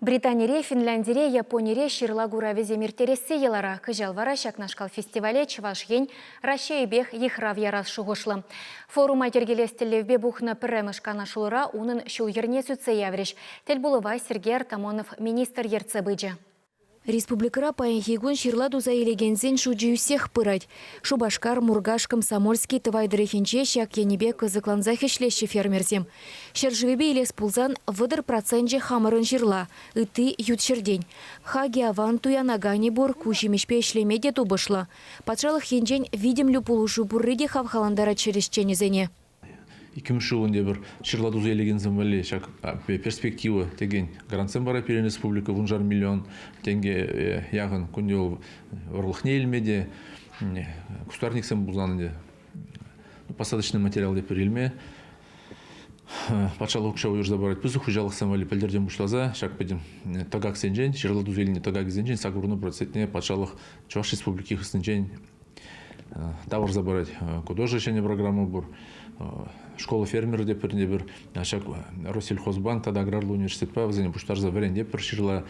Британире, Финляндире, Японире ширлагура веземиртерессе елара кыжалвара шакнашкал фестивале чывашген Рашейбех ехрав ярас шуғышлы. Форума тергелестілевбе бухна пірремыш канашулыра унын шу ерне сүтсе явреш. Телбулыва Сергей Артамонов министр ерцебыджы. Республикара паянхигун ширладу заилегензен шуджи усех пырать. Шубашкар, Мургаш, Комсомольский, Тывайдырыхинче, шак янебе кызыкланзах ишлеші фермерзем. Шержевебе илес пулзан выдыр процентже хамырын жирла, ыты ютшердень. Хаги аван туянагани бур кушимешпе ишлемеде тубышла. Патшалық хенжен видимлю пулушу бурриде хавхаландара через ченезене. 2000 жылында бір шырладу зейлеген зымвали шак перспектива деген грантсен бара перен республика 1,5 миллион тенге яғын күнде орлықне елмеде кустарниксен бұлзанынде посадочный материал деп берілме патшалық ұқша ойырза барады біз құжалық самвали пәлдерден бұшлаза шак бедім тагак сенжен шырладу зейліне тагак зенжен сагурны процентне патшалық Чуваш республики хыстынжен тавар забарать художественная программа бур школа фермеров деп бір шак Россельхозбанк тада аграрлы университет па вазене буштар за варен деп ширла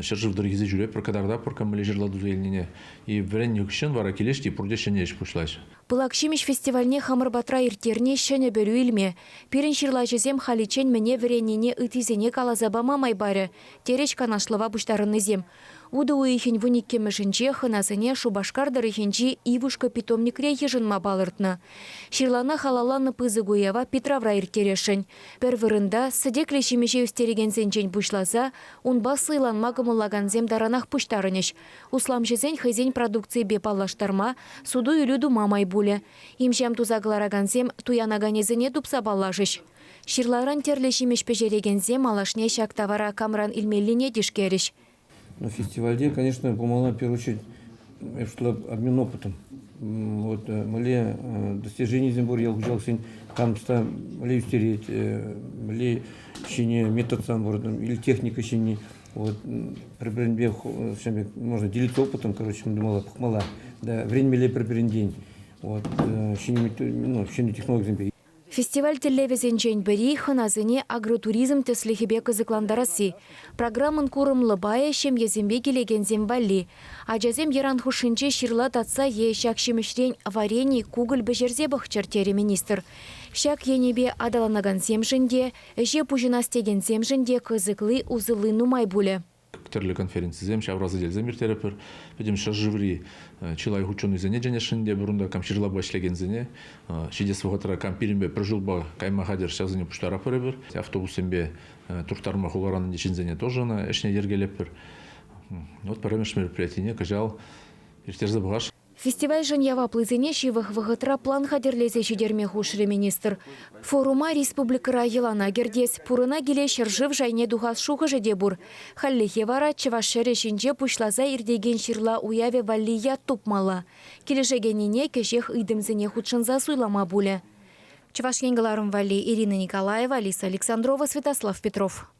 шыржып дыргизе жүре пір кадарда пір камыле жырла дузеліне и варен юкшен вара келеш ди пурдешене еш пушлаш. Пылакшимиш фестивальне хамыр батра иртерне шене беру илме. Пирен ширла жезем халичен мене варенине ытизене калазабама майбары. Тереч канашлова буштарынны зем. Уды уйхен вуникке мешінче хынасыне Шубашкар дырыхенчи ивушка питомникре ежынма балыртны. Ширлана халаланы пызы гуева Петравра иртерешін. Пер вырында сыдекле шимеше үстереген зенчен бушлаза, унба сыйланма гымыллаган зем даранах пуштарынеш. Услам жезен хызен продукции бепаллаштарма, суду үлюду мамай буле. Имшам тузаглараган зем туянаганезіне дупса баллажыш. Ширларан терле шимешпе жереген зем алашне шак тавара камран илмелине дишкереш. На фестивале, конечно, помогла в первую очередь обмен опытом. Вот мале достижения Зембур я уезжал там ста мале устереть, мале щине метод сам или техника щине. Вот при бренбе можно делиться опытом, короче, думала мала. Да, время ли при день. Вот щине технологий. Фестиваль телевизенчен бери хыназыне агротуризм теслихебе кызыкландарасы. Программын курым лыбая шем езембе келеген зембалли. Аджазем еран хушинче ширла татса е шак шемешрен варений кугыл бежерзе бахчартері министр. Шак енебе адаланаган земжінде, эше пужинастеген земжінде кызыклы узылы нумай буле. Терлі конференция зем, шавразы дел земір терапер, бедем шажыври чилай хучону зене женешінде, бұрында камширла башлеген зене, шидес вғатыра кампиринбе прожылба каймахадер шазыне пуштара перебір, автобусембе туртарма хуларанын дешін зене тоже на эшне дергелепер. Вот парамеш мероприятине, кажал, иртерзі бұғаш. Фестиваль жаньява плызыне шивых вғытра план хадерлезе шидерме хушры министр. Форума республикара елана гердес, пурына келе шыржыв жайне духас шуғы жедебур. Халлихе вара чываш решінже пушлаза ирдеген ширла уяве валлия тупмала. Келешегеніне кешех идімзіне худшынза суйлама буле. Чываш енгіларым валли Ирина Николаева, Алиса Александрова, Святослав Петров.